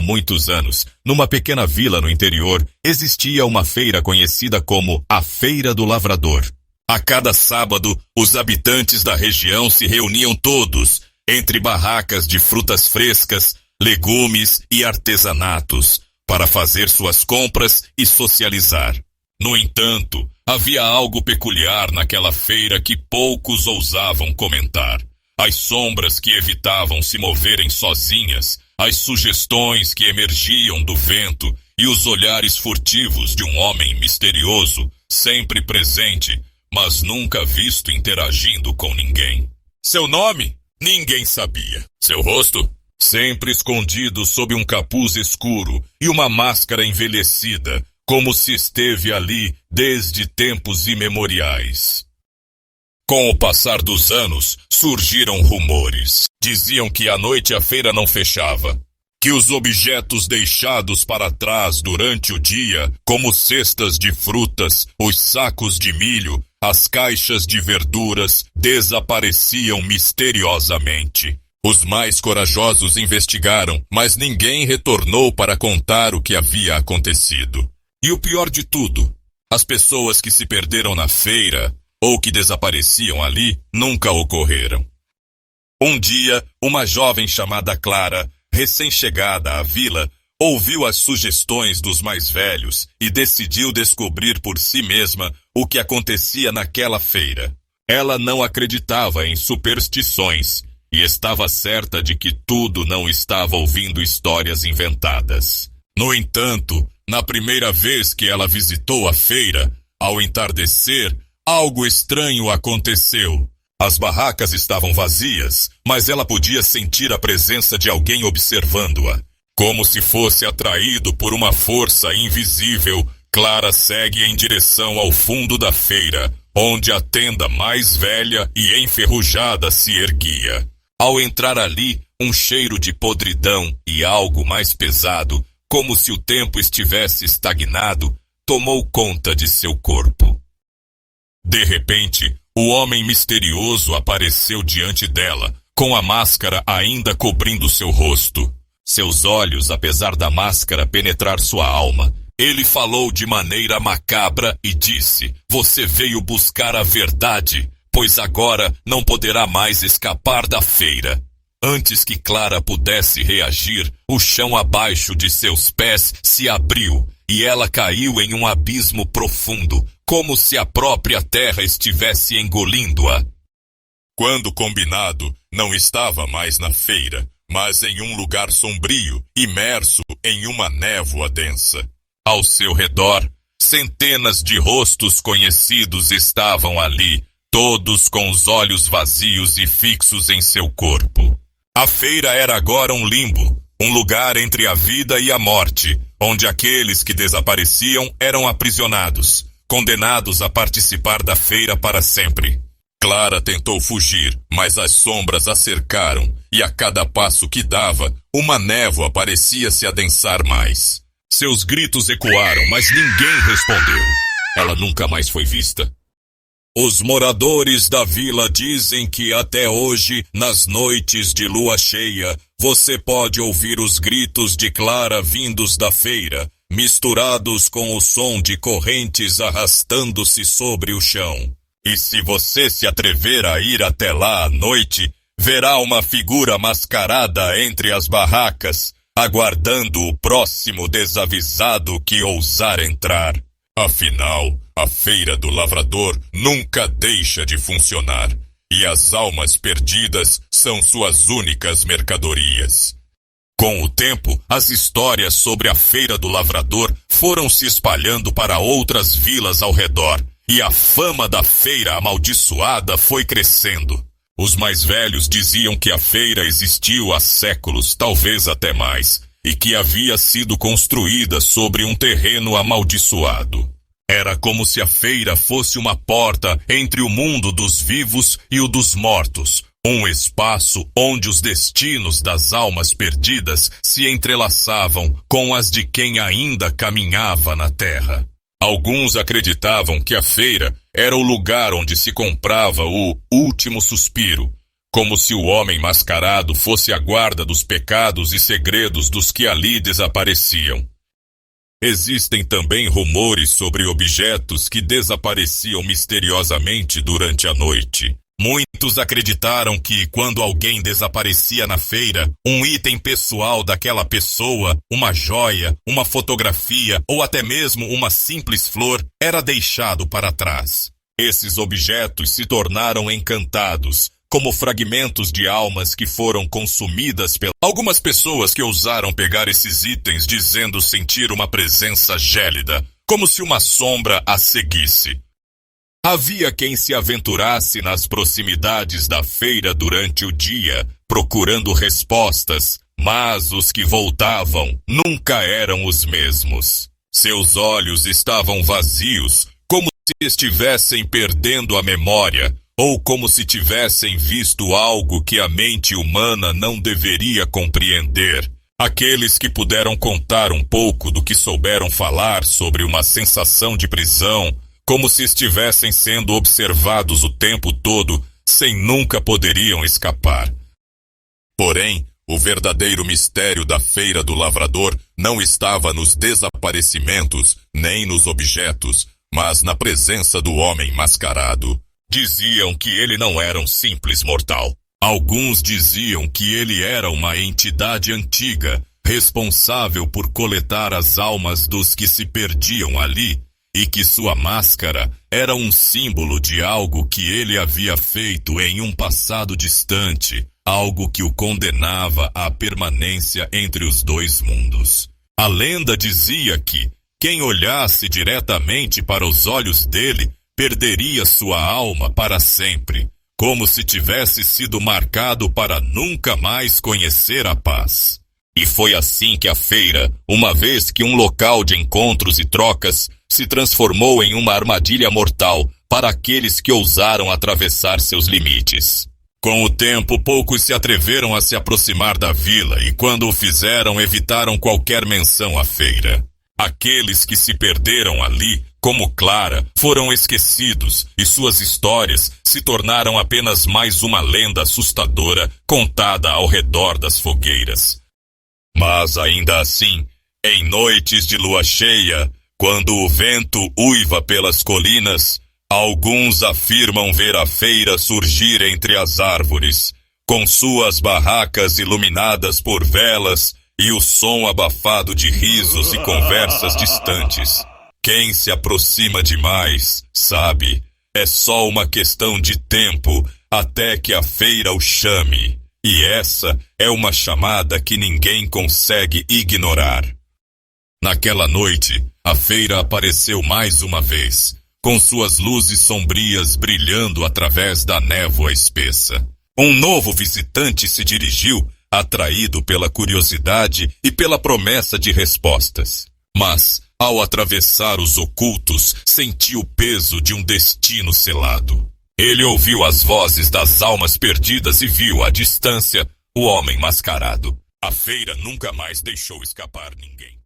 Há muitos anos, numa pequena vila no interior, existia uma feira conhecida como a Feira do Lavrador. A cada sábado, os habitantes da região se reuniam todos, entre barracas de frutas frescas, legumes e artesanatos, para fazer suas compras e socializar. No entanto, havia algo peculiar naquela feira que poucos ousavam comentar. As sombras que evitavam se moverem sozinhas, as sugestões que emergiam do vento e os olhares furtivos de um homem misterioso, sempre presente, mas nunca visto interagindo com ninguém. Seu nome? Ninguém sabia. Seu rosto? Sempre escondido sob um capuz escuro e uma máscara envelhecida, como se esteve ali desde tempos imemoriais. Com o passar dos anos, surgiram rumores. Diziam que à noite a feira não fechava, que os objetos deixados para trás durante o dia, como cestas de frutas, os sacos de milho, as caixas de verduras, desapareciam misteriosamente. Os mais corajosos investigaram, mas ninguém retornou para contar o que havia acontecido. E o pior de tudo, as pessoas que se perderam na feira ou que desapareciam ali nunca ocorreram. Um dia, uma jovem chamada Clara, recém-chegada à vila, ouviu as sugestões dos mais velhos e decidiu descobrir por si mesma o que acontecia naquela feira. Ela não acreditava em superstições e estava certa de que tudo não estava ouvindo histórias inventadas. No entanto, na primeira vez que ela visitou a feira, ao entardecer, algo estranho aconteceu. As barracas estavam vazias, mas ela podia sentir a presença de alguém observando-a. Como se fosse atraído por uma força invisível, Clara segue em direção ao fundo da feira, onde a tenda mais velha e enferrujada se erguia. Ao entrar ali, um cheiro de podridão e algo mais pesado, como se o tempo estivesse estagnado, tomou conta de seu corpo. De repente, o homem misterioso apareceu diante dela, com a máscara ainda cobrindo seu rosto. Seus olhos, apesar da máscara penetrar sua alma, ele falou de maneira macabra e disse: "Você veio buscar a verdade, pois agora não poderá mais escapar da feira." Antes que Clara pudesse reagir, o chão abaixo de seus pés se abriu e ela caiu em um abismo profundo, como se a própria terra estivesse engolindo-a. Quando combinado, não estava mais na feira, mas em um lugar sombrio, imerso em uma névoa densa. Ao seu redor, centenas de rostos conhecidos estavam ali, todos com os olhos vazios e fixos em seu corpo. A feira era agora um limbo, um lugar entre a vida e a morte, onde aqueles que desapareciam eram aprisionados, condenados a participar da feira para sempre. Clara tentou fugir, mas as sombras a cercaram, e a cada passo que dava, uma névoa parecia se adensar mais. Seus gritos ecoaram, mas ninguém respondeu. Ela nunca mais foi vista. Os moradores da vila dizem que até hoje, nas noites de lua cheia, você pode ouvir os gritos de Clara vindos da feira, misturados com o som de correntes arrastando-se sobre o chão. E se você se atrever a ir até lá à noite, verá uma figura mascarada entre as barracas, aguardando o próximo desavisado que ousar entrar. Afinal, a Feira do Lavrador nunca deixa de funcionar, e as almas perdidas são suas únicas mercadorias. Com o tempo, as histórias sobre a Feira do Lavrador foram se espalhando para outras vilas ao redor, e a fama da feira amaldiçoada foi crescendo. Os mais velhos diziam que a feira existiu há séculos, talvez até mais, e que havia sido construída sobre um terreno amaldiçoado. Era como se a feira fosse uma porta entre o mundo dos vivos e o dos mortos, um espaço onde os destinos das almas perdidas se entrelaçavam com as de quem ainda caminhava na terra. Alguns acreditavam que a feira era o lugar onde se comprava o último suspiro, como se o homem mascarado fosse a guarda dos pecados e segredos dos que ali desapareciam. Existem também rumores sobre objetos que desapareciam misteriosamente durante a noite. Muitos acreditaram que, quando alguém desaparecia na feira, um item pessoal daquela pessoa, uma joia, uma fotografia ou até mesmo uma simples flor, era deixado para trás. Esses objetos se tornaram encantados, como fragmentos de almas que foram consumidas pelas... Algumas pessoas que ousaram pegar esses itens dizendo sentir uma presença gélida, como se uma sombra as seguisse. Havia quem se aventurasse nas proximidades da feira durante o dia, procurando respostas, mas os que voltavam nunca eram os mesmos. Seus olhos estavam vazios, como se estivessem perdendo a memória, ou como se tivessem visto algo que a mente humana não deveria compreender. Aqueles que puderam contar um pouco do que souberam falar sobre uma sensação de prisão, como se estivessem sendo observados o tempo todo, sem nunca poderiam escapar. Porém, o verdadeiro mistério da Feira do Lavrador não estava nos desaparecimentos, nem nos objetos, mas na presença do homem mascarado. Diziam que ele não era um simples mortal. Alguns diziam que ele era uma entidade antiga, responsável por coletar as almas dos que se perdiam ali, e que sua máscara era um símbolo de algo que ele havia feito em um passado distante, algo que o condenava à permanência entre os dois mundos. A lenda dizia que quem olhasse diretamente para os olhos dele perderia sua alma para sempre, como se tivesse sido marcado para nunca mais conhecer a paz. E foi assim que a feira, uma vez que um local de encontros e trocas, se transformou em uma armadilha mortal para aqueles que ousaram atravessar seus limites. Com o tempo, poucos se atreveram a se aproximar da vila e, quando o fizeram, evitaram qualquer menção à feira. Aqueles que se perderam ali, como Clara, foram esquecidos e suas histórias se tornaram apenas mais uma lenda assustadora contada ao redor das fogueiras. Mas ainda assim, em noites de lua cheia, quando o vento uiva pelas colinas, alguns afirmam ver a feira surgir entre as árvores, com suas barracas iluminadas por velas e o som abafado de risos e conversas distantes. Quem se aproxima demais, sabe, é só uma questão de tempo até que a feira o chame. E essa é uma chamada que ninguém consegue ignorar. Naquela noite, a feira apareceu mais uma vez, com suas luzes sombrias brilhando através da névoa espessa. Um novo visitante se dirigiu, atraído pela curiosidade e pela promessa de respostas. Mas, ao atravessar os ocultos, sentiu o peso de um destino selado. Ele ouviu as vozes das almas perdidas e viu à distância o homem mascarado. A feira nunca mais deixou escapar ninguém.